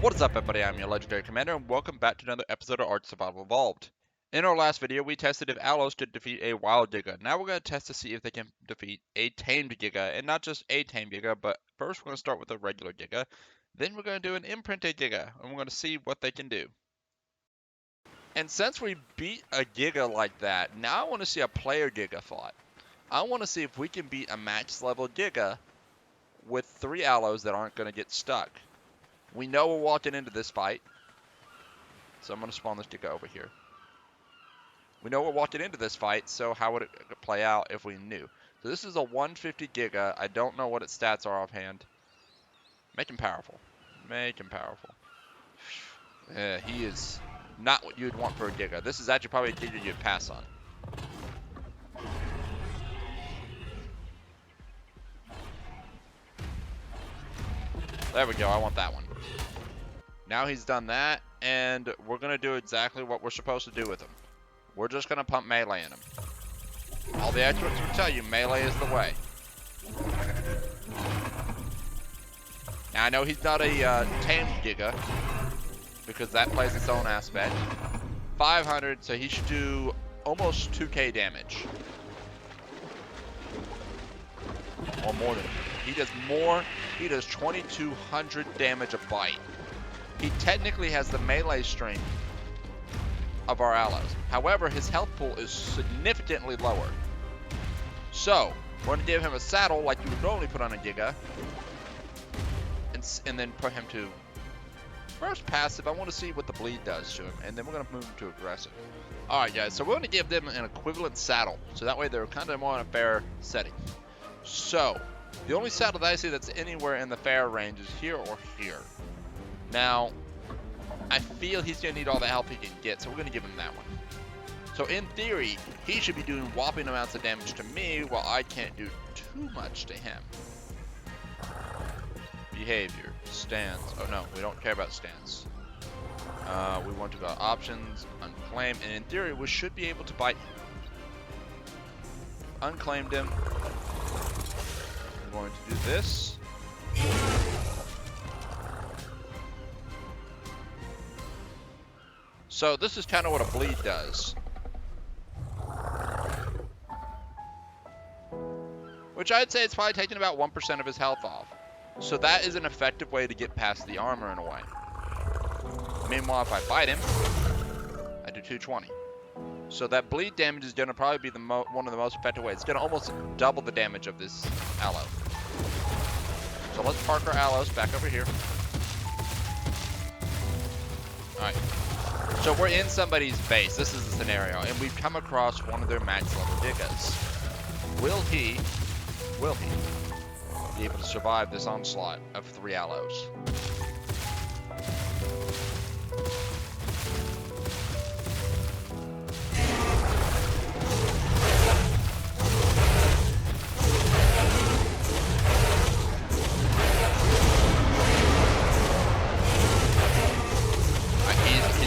What is up, everybody? I'm your legendary commander, and welcome back to another episode of Ark Survival Evolved. In our last video, we tested if Aloes could defeat a wild Giga. Now we're going to test to see if they can defeat a tamed Giga, and not just a tamed Giga, but first we're going to start with a regular Giga, then we're going to do an imprinted Giga, and we're going to see what they can do. And since we beat a Giga like that, now I want to see a player Giga fight. I want to see if we can beat a max level Giga with 3 Aloes that aren't going to get stuck. We know we're walking into this fight, so I'm going to spawn this Giga over here. We know we're walking into this fight, so how would it play out if we knew? So this is a 150 Giga. I don't know what its stats are offhand. Make him powerful. Make him powerful. Yeah, he is not what you'd want for a Giga. This is actually probably a Giga you'd pass on. There we go, I want that one. Now he's done that, and we're going to do exactly what we're supposed to do with him. We're just going to pump melee in him. All the experts will tell you melee is the way. Now I know he's not a tamed Giga, because that plays its own aspect. 500, so he should do almost 2k damage. Or more than. He does more. He does 2200 damage a bite. He technically has the melee strength of our Aloes. However, his health pool is significantly lower. So, we're going to give him a saddle like you would normally put on a Giga. And then put him to first passive. I want to see what the bleed does to him. And then we're going to move him to aggressive. Alright guys, so we're going to give them an equivalent saddle. So that way they're kind of more in a fair setting. So, the only saddle that I see that's anywhere in the fair range is here or here. Now, I feel he's going to need all the help he can get, so we're going to give him that one. So in theory, he should be doing whopping amounts of damage to me, while I can't do too much to him. Behavior, stance. Oh no, we don't care about stance. We want to go options, unclaim, and in theory, we should be able to bite him. Unclaimed him. I'm going to do this. So this is kind of what a bleed does. Which I'd say it's probably taking about 1% of his health off. So that is an effective way to get past the armor in a way. Meanwhile, if I bite him, I do 220. So that bleed damage is going to probably be one of the most effective ways. It's going to almost double the damage of this allo. So let's park our Aloes back over here. Alright. So we're in somebody's base. This is the scenario. And we've come across one of their max level Gigas. Will he be able to survive this onslaught of 3 Aloes?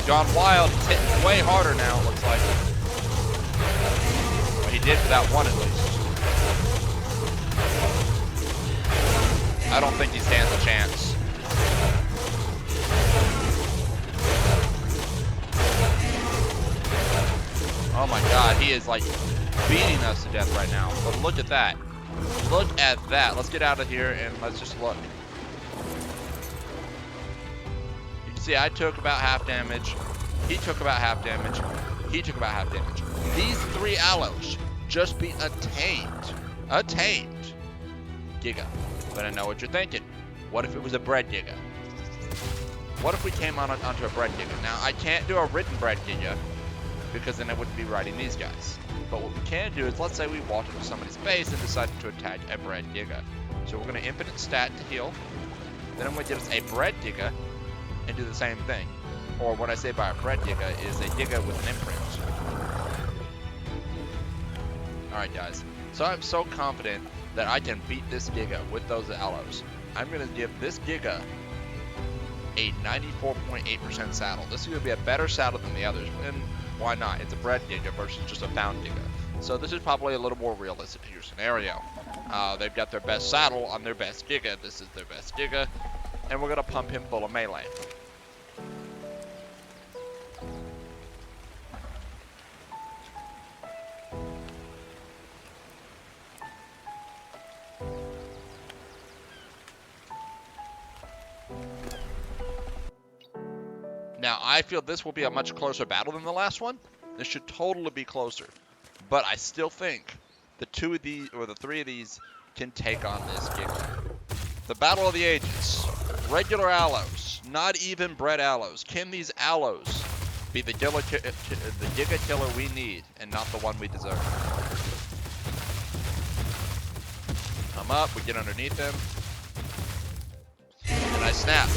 Gone wild. He's hitting way harder now, it looks like. Well, he did for that one at least. I don't think he stands a chance. Oh my god, he is like beating us to death right now. But look at that. Look at that. Let's get out of here and let's just look. See, I took about half damage. He took about half damage. He took about half damage. These 3 Aloes just beat a tamed Giga. But I know what you're thinking. What if it was a bred Giga? What if we came onto a bred Giga? Now, I can't do a written bred Giga because then I wouldn't be riding these guys. But what we can do is, let's say we walked into somebody's base and decided to attack a bred Giga. So we're going to infinite stat to heal. Then I'm going to give us a bred Giga and do the same thing. Or what I say by a bred Giga is a Giga with an imprint. Alright guys, so I'm so confident that I can beat this Giga with those Aloes. I'm going to give this Giga a 94.8% saddle. This is going to be a better saddle than the others, and why not? It's a bred Giga versus just a found Giga. So this is probably a little more realistic to your scenario. They've got their best saddle on their best Giga. This is their best Giga, and we're going to pump him full of melee. Now, I feel this will be a much closer battle than the last one. This should totally be closer. But I still think the two of these, or the three of these, can take on this Giga. The Battle of the Ages. Regular allos, not even bred allos. Can these allos be the Giga killer we need, and not the one we deserve? Come up, we get underneath him. And I snap.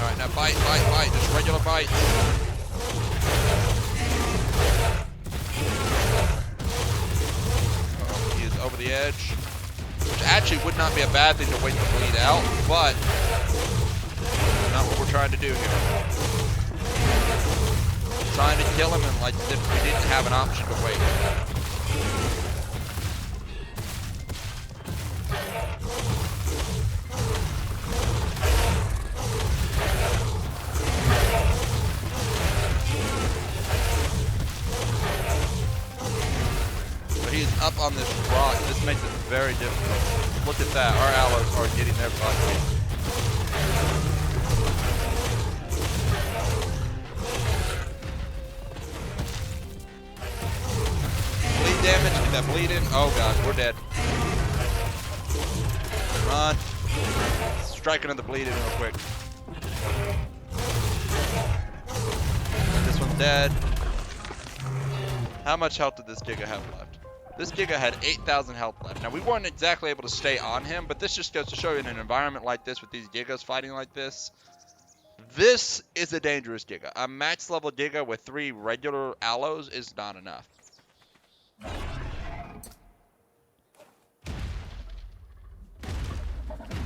Alright, now bite, bite, bite. Just regular bite. Uh-oh, he is over the edge. Which actually would not be a bad thing to wait to bleed out, but not what we're trying to do here. Trying to kill him and like as if we didn't have an option to wait. He's up on this rock. This makes it very difficult. Look at that. Our allos are getting their butt beat. Bleed damage. Get that bleed in. Oh god, we're dead. Run. Striking at the bleed in real quick. This one's dead. How much health did this Giga have left? This Giga had 8,000 health left. Now, we weren't exactly able to stay on him, but this just goes to show you in an environment like this with these Gigas fighting like this, this is a dangerous Giga. A max level Giga with 3 regular allos is not enough.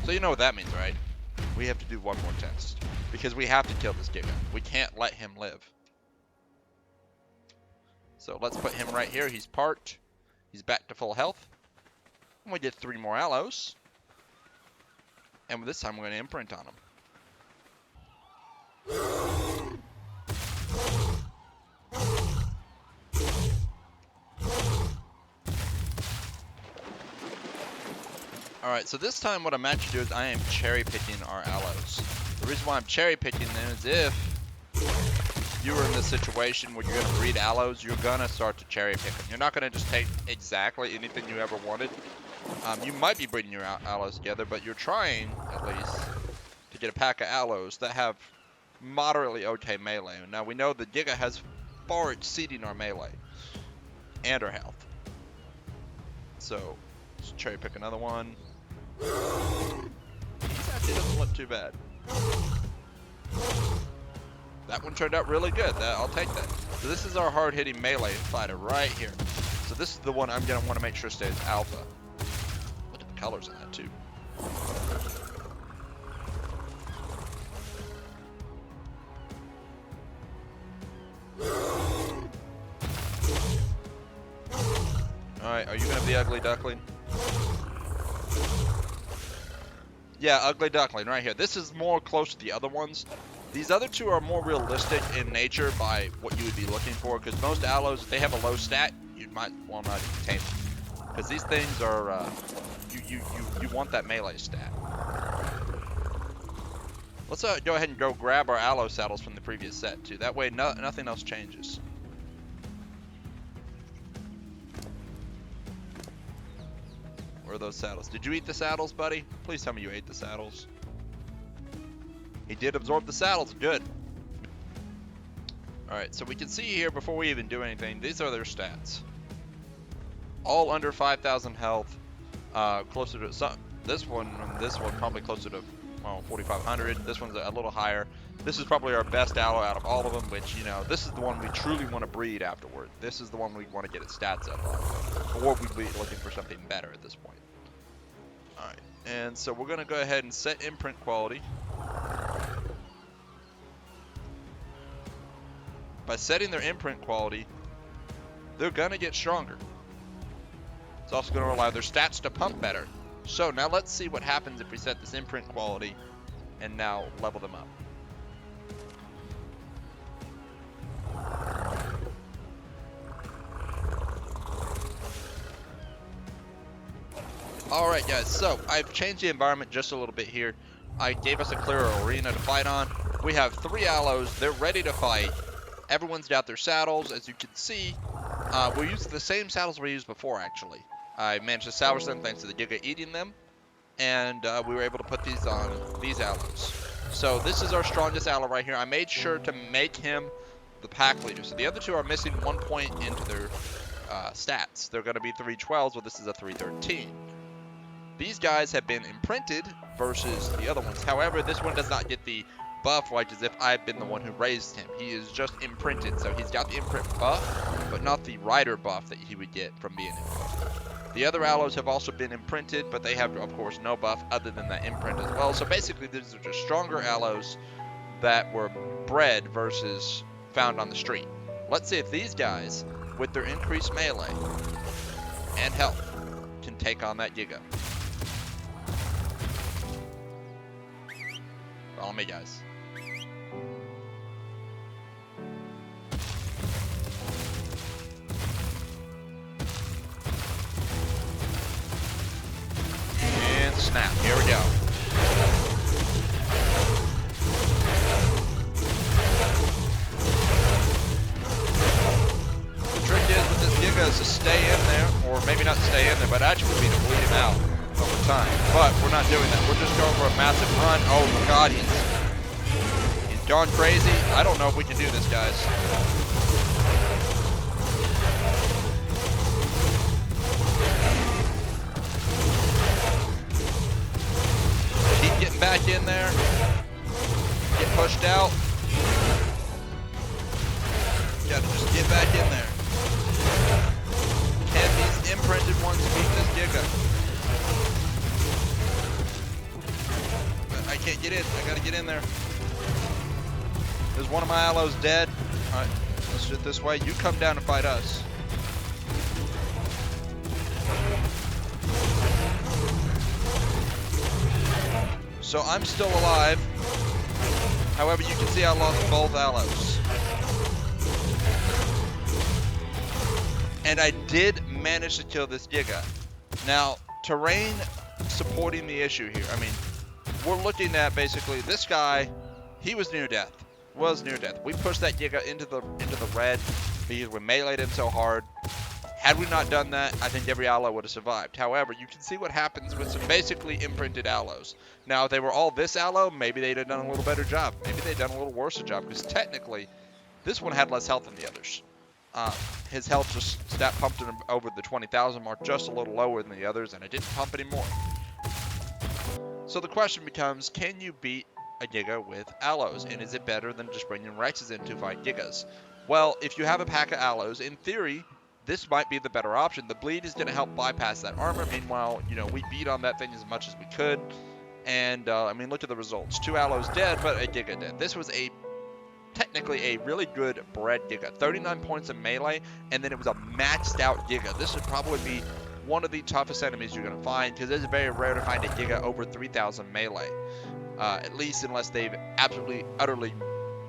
So you know what that means, right? We have to do one more test. Because we have to kill this Giga. We can't let him live. So let's put him right here. He's parked. He's back to full health. And we get 3 more allos. And this time we're going to imprint on him. Alright, so this time what I'm actually doing is I am cherry picking our allos. The reason why I'm cherry picking them is if you were in this situation where you're going to breed allos, you're going to start to cherry pick them. You're not going to just take exactly anything you ever wanted. You might be breeding your allos together, but you're trying, at least, to get a pack of allos that have moderately okay melee. Now, we know the Giga has far exceeding our melee and our health. So, let's cherry pick another one. He actually doesn't look too bad. That one turned out really good. I'll take that. So this is our hard-hitting melee fighter right here. So this is the one I'm going to want to make sure stays alpha. Look at the colors in that too. Alright, are you going to be ugly duckling? Yeah, ugly duckling right here. This is more close to the other ones. These other two are more realistic in nature by what you would be looking for, because most allos, if they have a low stat, you might want not even tame them. Because these things are, you want that melee stat. Let's go ahead and go grab our allo saddles from the previous set too. That way nothing else changes. Where are those saddles? Did you eat the saddles, buddy? Please tell me you ate the saddles. He did absorb the saddles. Good. Alright, so we can see here before we even do anything, these are their stats. All under 5,000 health. Closer to some. This one probably closer to 4,500. This one's a little higher. This is probably our best allo out of all of them, which, you know, this is the one we truly want to breed afterward. This is the one we want to get its stats up on. Or we'd be looking for something better at this point. Alright, and so we're going to go ahead and set imprint quality. By setting their imprint quality, they're going to get stronger. It's also going to allow their stats to pump better. So now let's see what happens if we set this imprint quality and now level them up. Alright guys, so I've changed the environment just a little bit here. I gave us a clear arena to fight on. We have 3 allos. They're ready to fight. Everyone's got their saddles. As you can see, we're using the same saddles we used before, actually. I managed to salvage them thanks to the Giga eating them. And we were able to put these on these allos. So this is our strongest allo right here. I made sure to make him the pack leader. So the other 2 are missing 1 point into their stats. They're going to be 312s, well this is a 313. These guys have been imprinted versus the other ones. However, this one does not get the buff like as if I've been the one who raised him. He is just imprinted, so he's got the imprint buff, but not the rider buff that he would get from being imprinted. The other allos have also been imprinted, but they have, of course, no buff other than that imprint as well. So basically, these are just stronger allos that were bred versus found on the street. Let's see if these guys, with their increased melee and health, can take on that Giga. Follow me, guys. And snap. Here we go. The trick is with this Giga is to stay in there, or maybe not stay in there, but actually would be to bleed him out over time. But we're not doing that. We're just going for a massive run. Oh my god, he's gone crazy. I don't know if we can do this, guys. Keep getting back in there. Get pushed out. Gotta just get back in there. Can these imprinted ones beat this Giga? But I can't get in. I gotta get in there. There's one of my allos dead. Alright, let's do it this way. You come down and fight us. So I'm still alive. However, you can see I lost both allos. And I did manage to kill this Giga. Now, terrain supporting the issue here. I mean, we're looking at basically this guy, he was near death. We pushed that Giga into the red because we meleeed him so hard. Had we not done that, I think every allo would have survived. However, you can see what happens with some basically imprinted allos. Now, if they were all this allo, maybe they'd have done a little better job. Maybe they'd done a little worse job, because technically, this one had less health than the others. His health just pumped him over the 20,000 mark, just a little lower than the others, and I didn't pump anymore. So the question becomes, can you beat a Giga with allos, and is it better than just bringing Rexes in to fight Gigas? Well, if you have a pack of allos, in theory, this might be the better option. The bleed is going to help bypass that armor. Meanwhile, you know, we beat on that thing as much as we could, and I mean, look at the results. 2 allos dead, but a Giga dead. This was technically a really good bred Giga. 39 points in melee, and then it was a maxed out Giga. This would probably be one of the toughest enemies you're going to find, because it's very rare to find a Giga over 3,000 melee. At least unless they've absolutely, utterly,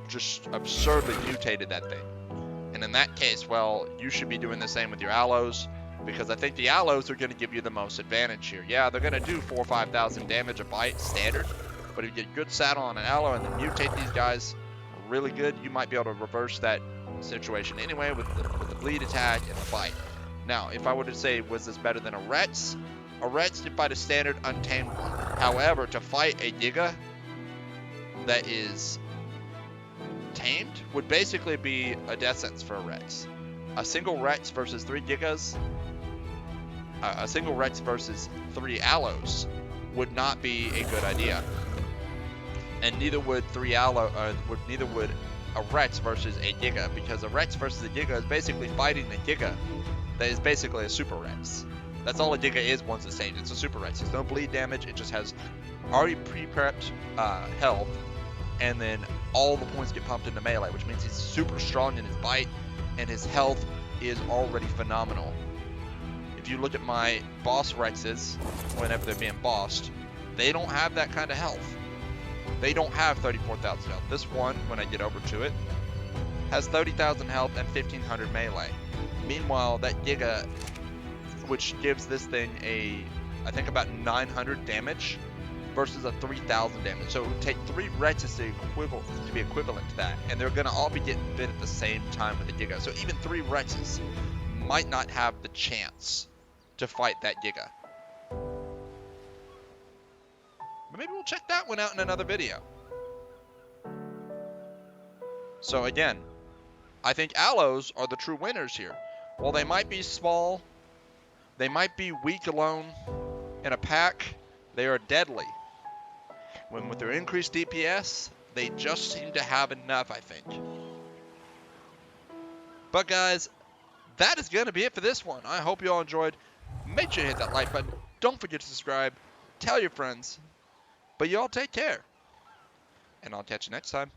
just absurdly mutated that thing. And in that case, well, you should be doing the same with your allos, because I think the allos are going to give you the most advantage here. Yeah, they're going to do 4,000 or 5,000 damage a bite, standard, but if you get a good saddle on an allo and then mutate these guys really good, you might be able to reverse that situation anyway with the bleed attack and the bite. Now, if I were to say, was this better than a Rex can fight a standard untamed one. However, to fight a Giga that is tamed would basically be a death sentence for a Rex. A single Rex versus 3 Gigas, a single Rex versus 3 allos would not be a good idea. And neither would neither would a Rex versus a Giga, because a Rex versus a Giga is basically fighting a Giga that is basically a super Rex. That's all a Giga is once it's tamed. It's a super Rex. There's no bleed damage. It just has already pre-prepped health, and then all the points get pumped into melee, which means he's super strong in his bite, and his health is already phenomenal. If you look at my boss Rexes, whenever they're being bossed, they don't have that kind of health. They don't have 34,000 health. This one, when I get over to it, has 30,000 health and 1,500 melee. Meanwhile, that Giga, which gives this thing I think about 900 damage, versus a 3,000 damage. So it would take 3 wretches to be equivalent to that, and they're gonna all be getting bit at the same time with the Giga. So even 3 wretches might not have the chance to fight that Giga. But maybe we'll check that one out in another video. So again, I think Aloes are the true winners here. While they might be small, they might be weak alone in a pack, they are deadly. When with their increased DPS, they just seem to have enough, I think. But guys, that is going to be it for this one. I hope you all enjoyed. Make sure to hit that like button. Don't forget to subscribe. Tell your friends. But you all take care. And I'll catch you next time.